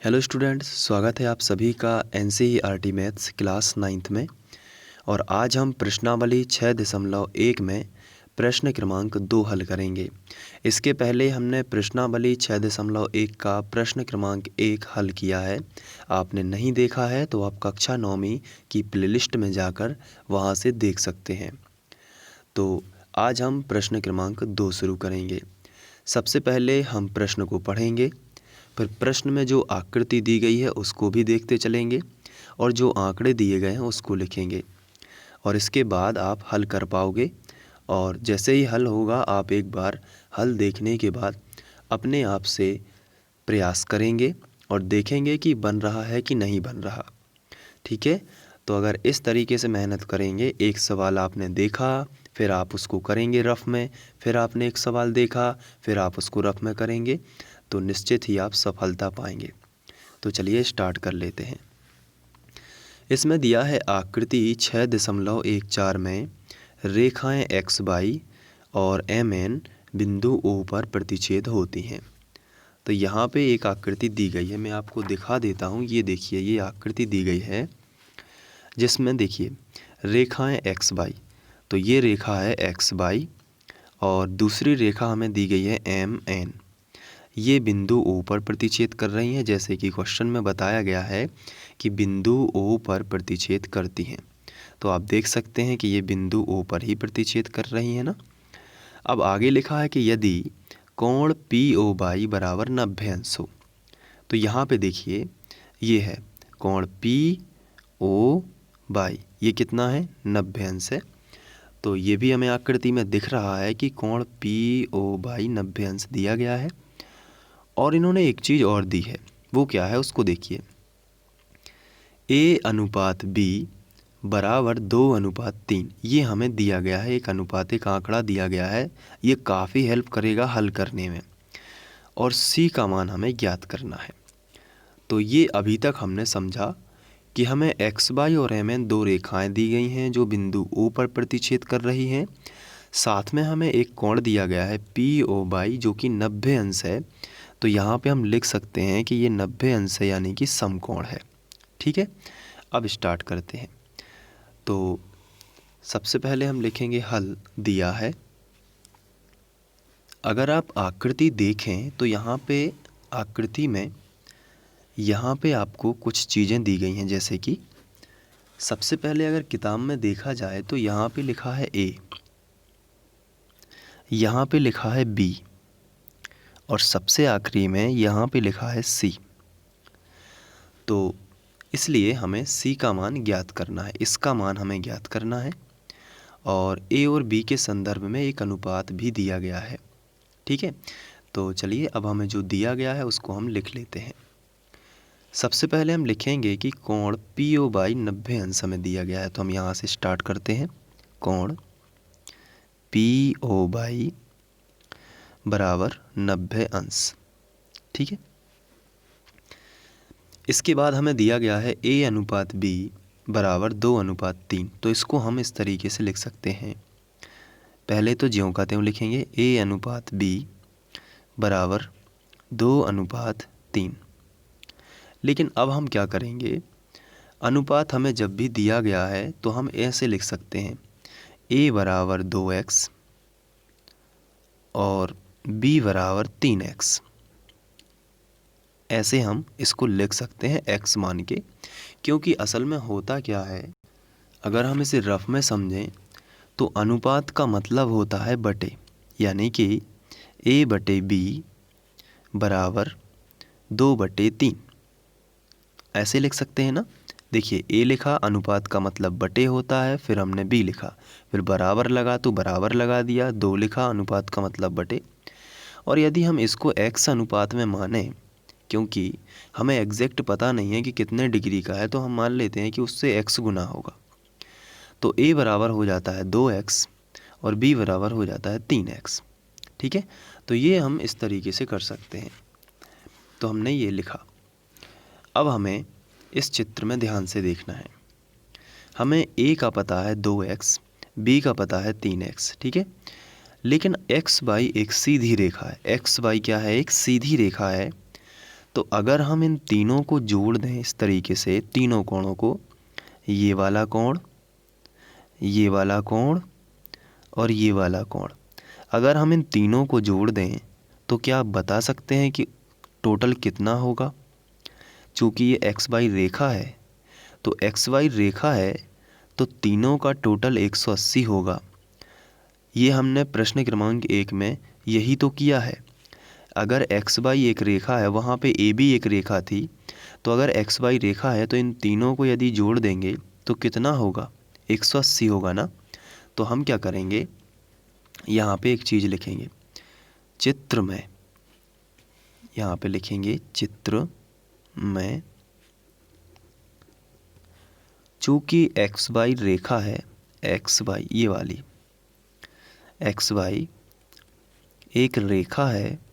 Hello students, स्वागत है आप सभी का एनसीईआरटी मैथ्स क्लास 9th में। और आज हम प्रश्नावली 6.1 में प्रश्न क्रमांक 2 हल करेंगे। इसके पहले हमने प्रश्नावली 6.1 का प्रश्न क्रमांक 1 हल किया है। आपने नहीं देखा है तो आप कक्षा 9वीं की प्लेलिस्ट में जाकर वहां से देख सकते हैं। तो आज हम प्रश्न क्रमांक 2 शुरू करेंगे। सबसे पहले हम प्रश्न को पढ़ेंगे, फिर प्रश्न में जो आकृति दी गई है उसको भी देखते चलेंगे और जो आंकड़े दिए गए हैं उसको लिखेंगे। और इसके बाद आप हल कर पाओगे। और जैसे ही हल होगा आप एक बार हल देखने के बाद अपने आप से प्रयास करेंगे और देखेंगे कि बन रहा है कि नहीं बन रहा। ठीक है, तो अगर इस तरीके से मेहनत करेंगे, एक सवाल आपने देखा फिर आप उसको करेंगे रफ में, फिर आपने एक सवाल देखा फिर आप उसको रफ में करेंगे, तो निश्चित ही आप सफलता पाएंगे। तो चलिए स्टार्ट कर लेते हैं। इसमें दिया है आकृति 6.14 में रेखाएं एक्स वाई और एम एन बिंदु ओ पर प्रतिच्छेद होती हैं। तो यहाँ पे एक आकृति दी गई है, मैं आपको दिखा देता हूँ। ये देखिए, ये आकृति दी गई है जिसमें देखिए रेखाएं एक्स वाई, तो ये रेखा है एक्स वाई और दूसरी रेखा हमें दी गई है एम एन। ये बिंदु ओ पर प्रतिच्छेद कर रही हैं, जैसे कि क्वेश्चन में बताया गया है कि बिंदु ओ पर प्रतिच्छेद करती हैं। तो आप देख सकते हैं कि ये बिंदु ओ पर ही प्रतिच्छेद कर रही हैं ना। अब आगे लिखा है कि यदि कोण पी ओ बाई बराबर 90 अंश हो, तो यहाँ पे देखिए ये है कोण पी ओ बाई, ये कितना है 90 अंश है। तो ये भी हमें आकृति में दिख रहा है कि कोण पी ओ बाई 90 अंश दिया गया है। और इन्होंने एक चीज़ और दी है, वो क्या है उसको देखिए। A/B बराबर 2/3, ये हमें दिया गया है, एक अनुपात एक आंकड़ा दिया गया है। ये काफ़ी हेल्प करेगा हल करने में। और C का मान हमें ज्ञात करना है। तो ये अभी तक हमने समझा कि हमें एक्स वाई और एम एन दो रेखाएं दी गई हैं जो बिंदु O पर प्रतिच्छेद कर रही हैं। साथ में हमें एक कोण दिया गया है PO बाई जो कि 90 अंश है। तो यहाँ पे हम लिख सकते हैं कि ये 90 अंश है, यानी कि समकोण है। ठीक है, अब स्टार्ट करते हैं। तो सबसे पहले हम लिखेंगे हल दिया है। अगर आप आकृति देखें तो यहाँ पे आकृति में यहाँ पे आपको कुछ चीज़ें दी गई हैं, जैसे कि सबसे पहले अगर किताब में देखा जाए तो यहाँ पे लिखा है A, यहाँ पे लिखा है B और सबसे आखिरी में यहाँ पे लिखा है C। तो इसलिए हमें C का मान ज्ञात करना है, इसका मान हमें ज्ञात करना है। और A और B के संदर्भ में एक अनुपात भी दिया गया है। ठीक है, तो चलिए अब हमें जो दिया गया है उसको हम लिख लेते हैं। सबसे पहले हम लिखेंगे कि कोण PO बाई 90 अंश हमें दिया गया है। तो हम यहाँ से स्टार्ट करते हैं। कोण PO बाई बराबर 90 अंश। ठीक है, इसके बाद हमें दिया गया है A/B बराबर 2/3। तो इसको हम इस तरीके से लिख सकते हैं। पहले तो ज्यों का त्यों लिखेंगे A/B बराबर 2/3। लेकिन अब हम क्या करेंगे, अनुपात हमें जब भी दिया गया है तो हम ऐसे लिख सकते हैं A बराबर 2x और B बराबर 3x। ऐसे हम इसको लिख सकते हैं x मान के, क्योंकि असल में होता क्या है, अगर हम इसे रफ में समझें तो अनुपात का मतलब होता है बटे, यानी कि A/B बराबर 2/3। ऐसे लिख सकते हैं ना। देखिए A लिखा, अनुपात का मतलब बटे होता है, फिर हमने B लिखा, फिर बराबर लगा तो बराबर लगा दिया, 2 लिखा, अनुपात का मतलब बटे। और यदि हम इसको x अनुपात में माने, क्योंकि हमें एग्जैक्ट पता नहीं है कि कितने डिग्री का है, तो हम मान लेते हैं कि उससे x गुना होगा। तो A बराबर हो जाता है 2x और B बराबर हो जाता है 3x। ठीक है, तो ये हम इस तरीके से कर सकते हैं। तो हमने ये लिखा। अब हमें इस चित्र में ध्यान से देखना है। हमें A का पता है 2x, B का पता है 3x। ठीक है, लेकिन x बाई एक सीधी रेखा है। x बाई क्या है, एक सीधी रेखा है। तो अगर हम इन तीनों को जोड़ दें इस तरीके से, तीनों कोणों को, ये वाला कोण, ये वाला कोण और ये वाला कोण, अगर हम इन तीनों को जोड़ दें तो क्या आप बता सकते हैं कि टोटल कितना होगा? चूँकि ये एक्स वाई रेखा है, तो एक्स वाई रेखा है तो तीनों का टोटल 180 होगा। ये हमने प्रश्न क्रमांक 1 में यही तो किया है। अगर एक्स वाई एक रेखा है, वहाँ पे ए भी एक रेखा थी, तो अगर एक्स वाई रेखा है तो इन तीनों को यदि जोड़ देंगे तो कितना होगा? 180 होगा ना। तो हम क्या करेंगे, यहाँ पे एक चीज़ लिखेंगे, चित्र में, यहाँ पे लिखेंगे चित्र में, चूँकि एक्स वाई रेखा है, एक्स वाई ये वाली एक्स वाई एक रेखा है,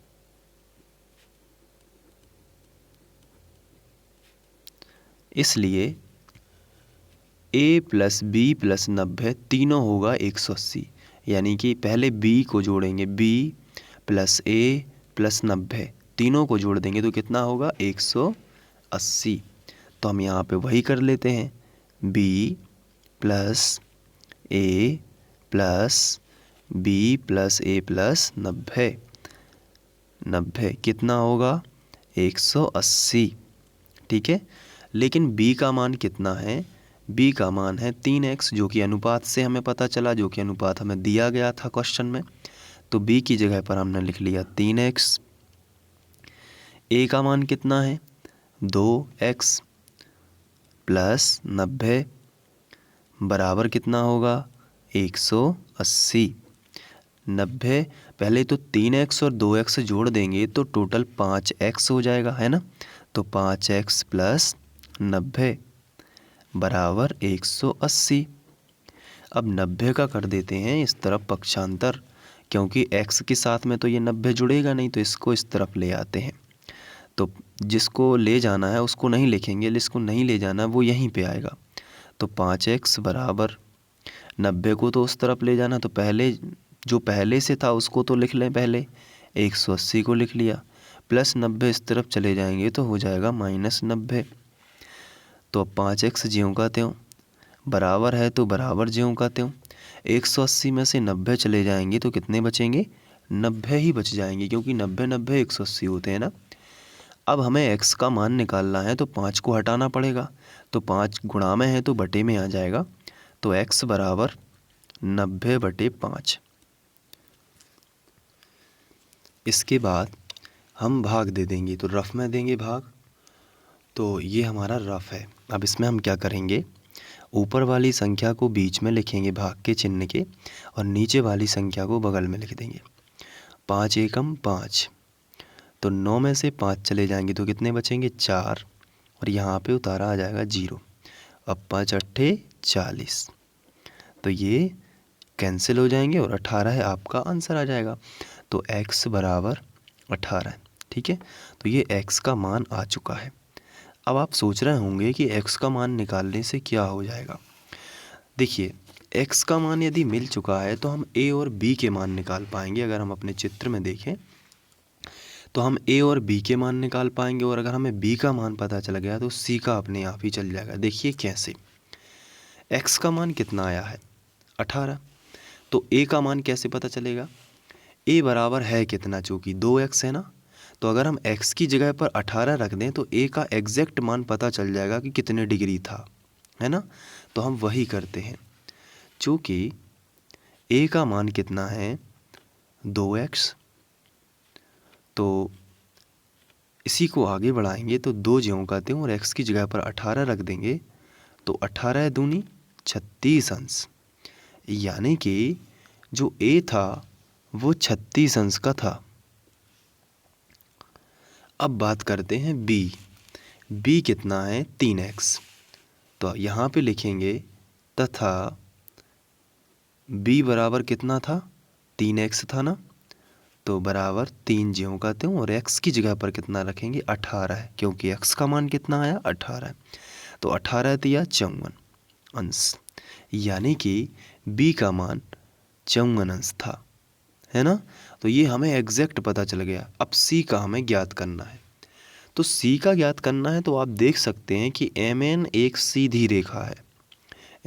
इसलिए a प्लस बी प्लस 90 तीनों होगा 180। यानी कि पहले b को जोड़ेंगे, b प्लस a प्लस 90, तीनों को जोड़ देंगे तो कितना होगा? 180। तो हम यहाँ पे वही कर लेते हैं, b plus a plus b plus a plus 90 कितना होगा? 180। ठीक है, लेकिन b का मान कितना है? b का मान है 3x, जो कि अनुपात से हमें पता चला, जो कि अनुपात हमें दिया गया था क्वेश्चन में। तो b की जगह पर हमने लिख लिया 3x। a का मान कितना है? 2x प्लस 90 बराबर कितना होगा? 180। 90 पहले तो 3x और 2x जोड़ देंगे तो टोटल 5x हो जाएगा, है ना। तो 5x प्लस 90 बराबर 180। अब 90 का कर देते हैं इस तरफ पक्षांतर, क्योंकि x के साथ में तो ये 90 जुड़ेगा नहीं, तो इसको इस तरफ ले आते हैं। तो जिसको ले जाना है उसको नहीं लिखेंगे, जिसको नहीं ले जाना वो यहीं पे आएगा। तो 5x बराबर 90 को तो उस तरफ ले जाना, तो पहले जो पहले से था उसको तो लिख लें, पहले 180 को लिख लिया, प्लस 90 इस तरफ चले जाएंगे तो हो जाएगा माइनस 90। तो अब 5x ज्यों का त्यों, बराबर है तो बराबर ज्यों का त्यों, 180 में से 90 चले जाएंगे तो कितने बचेंगे? 90 ही बच जाएंगे, क्योंकि 90 90 180 होते हैं ना। अब हमें x का मान निकालना है तो 5 को हटाना पड़ेगा, तो 5 गुणा में है तो बटे में आ जाएगा। तो x बराबर 90/5। इसके बाद हम भाग दे देंगे, तो रफ में देंगे भाग। तो ये हमारा रफ है। अब इसमें हम क्या करेंगे, ऊपर वाली संख्या को बीच में लिखेंगे भाग के चिन्ह के, और नीचे वाली संख्या को बगल में लिख देंगे। 5 एकम 5, तो 9 में से 5 चले जाएंगे तो कितने बचेंगे? 4, और यहाँ पे उतारा आ जाएगा 0। अब 5 अट्ठे 40, तो ये कैंसिल हो जाएंगे और 18 है आपका आंसर आ जाएगा। तो x बराबर 18 है। ठीक है, तो ये x का मान आ चुका है। अब आप सोच रहे होंगे कि x का मान निकालने से क्या हो जाएगा। देखिए, x का मान यदि मिल चुका है तो हम a और b के मान निकाल पाएंगे। अगर हम अपने चित्र में देखें तो हम a और b के मान निकाल पाएंगे, और अगर हमें b का मान पता चल गया तो c का अपने आप ही चल जाएगा। देखिए कैसे, x का मान कितना आया है? 18। तो a का मान कैसे पता चलेगा? a बराबर है कितना, चूँकि 2x है ना, तो अगर हम x की जगह पर 18 रख दें तो a का एग्जैक्ट मान पता चल जाएगा कि कितने डिग्री था, है ना। तो हम वही करते हैं, चूँकि a का मान कितना है? 2x, तो इसी को आगे बढ़ाएंगे तो 2 ज्यों का त्यों, और x की जगह पर 18 रख देंगे तो 18 दूनी 36 अंश, यानी कि जो a था वो 36 अंश का था। अब बात करते हैं b कितना है? 3x। तो यहाँ पे लिखेंगे तथा b बराबर कितना था? 3x था ना, तो बराबर 3 ज्यों का त्यों, और x की जगह पर कितना रखेंगे? 18 है, क्योंकि x का मान कितना आया? 18 है। तो 18 दिया 54 अंश, यानी कि b का मान 54 अंश था, है ना। तो ये हमें एग्जैक्ट पता चल गया। अब c का हमें ज्ञात करना है। तो सी का ज्ञात करना है तो आप देख सकते हैं कि MN एक सीधी रेखा है।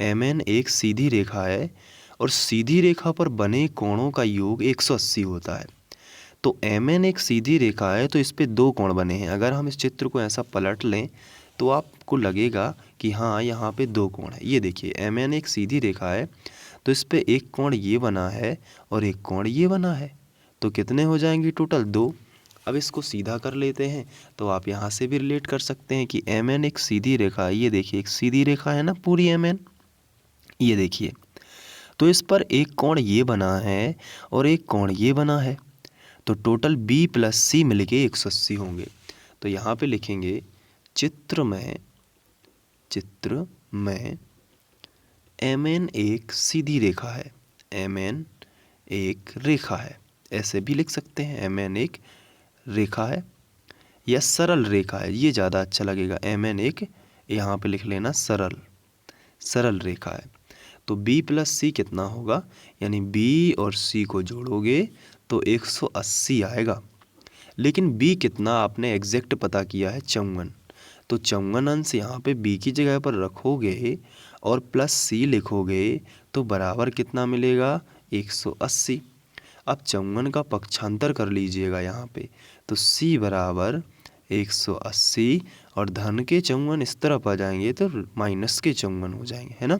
MN एक सीधी रेखा है और सीधी रेखा पर बने कोणों का योग 180 होता है। तो MN एक सीधी रेखा है तो इस पे दो कोण बने हैं। अगर हम इस चित्र को ऐसा पलट लें तो आपको लगेगा कि हाँ यहाँ पे दो कोण है। ये देखिए MN एक सीधी रेखा है तो इस पे एक कोण ये बना है और एक कोण ये बना है। तो कितने हो जाएंगे टोटल? 2। अब इसको सीधा कर लेते हैं तो आप यहाँ से भी रिलेट कर सकते हैं कि MN एक सीधी रेखा है। ये देखिए एक सीधी रेखा है ना पूरी MN, ये देखिए। तो इस पर एक कोण ये बना है और एक कोण ये बना है, तो टोटल B + C मिलके 180 होंगे। तो यहाँ पे लिखेंगे चित्र में MN एक सीधी रेखा है। MN एक रेखा है, ऐसे भी लिख सकते हैं। MN एक रेखा है या सरल रेखा है, ये ज़्यादा अच्छा लगेगा। MN एक, यहाँ पे लिख लेना सरल रेखा है। तो B + C कितना होगा, यानी B और C को जोड़ोगे तो 180 आएगा। लेकिन B कितना आपने एग्जैक्ट पता किया है 54, तो 54 अंश यहाँ पे B की जगह पर रखोगे और +C लिखोगे तो बराबर कितना मिलेगा, 180। अब 54 का पक्षांतर कर लीजिएगा यहाँ पे, तो C बराबर 180 और धन के 54 इस तरफ आ जाएंगे तो माइनस के 54 हो जाएंगे, है ना।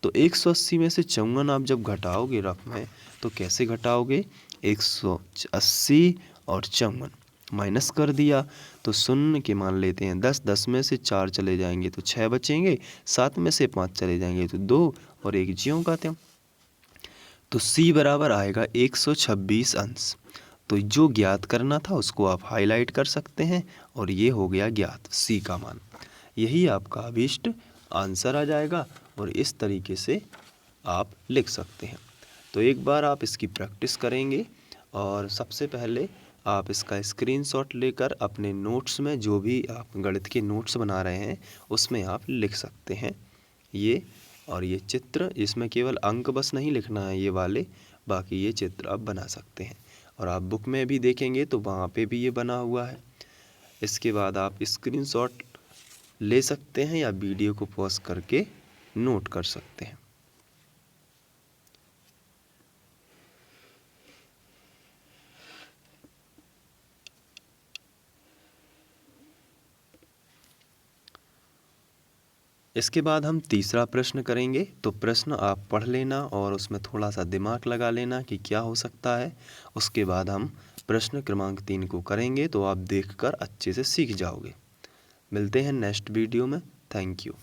तो 180 में से 54 आप जब घटाओगे रफ में तो कैसे घटाओगे, 180 और 54 माइनस कर दिया तो शून्य के मान लेते हैं 10, 10 में से 4 चले जाएंगे तो 6 बचेंगे, 7 में से 5 चले जाएंगे तो 2 और 1 ज्यों का त्यों। तो C बराबर आएगा 126 अंश। तो जो ज्ञात करना था उसको आप हाईलाइट कर सकते हैं और ये हो गया ज्ञात C का मान। यही आपका अभीष्ट आंसर आ जाएगा और इस तरीके से आप लिख सकते हैं। तो एक बार आप इसकी प्रैक्टिस करेंगे और सबसे पहले आप इसका स्क्रीनशॉट लेकर अपने नोट्स में, जो भी आप गणित के नोट्स बना रहे हैं उसमें आप लिख सकते हैं ये। और ये चित्र, इसमें केवल अंक बस नहीं लिखना है ये वाले, बाकी ये चित्र आप बना सकते हैं। और आप बुक में भी देखेंगे तो वहाँ पे भी ये बना हुआ है। इसके बाद आप स्क्रीनशॉट ले सकते हैं या वीडियो को पॉज करके नोट कर सकते हैं। इसके बाद हम तीसरा प्रश्न करेंगे। तो प्रश्न आप पढ़ लेना और उसमें थोड़ा सा दिमाग लगा लेना कि क्या हो सकता है। उसके बाद हम प्रश्न क्रमांक 3 को करेंगे तो आप देखकर अच्छे से सीख जाओगे। मिलते हैं नेक्स्ट वीडियो में। Thank you.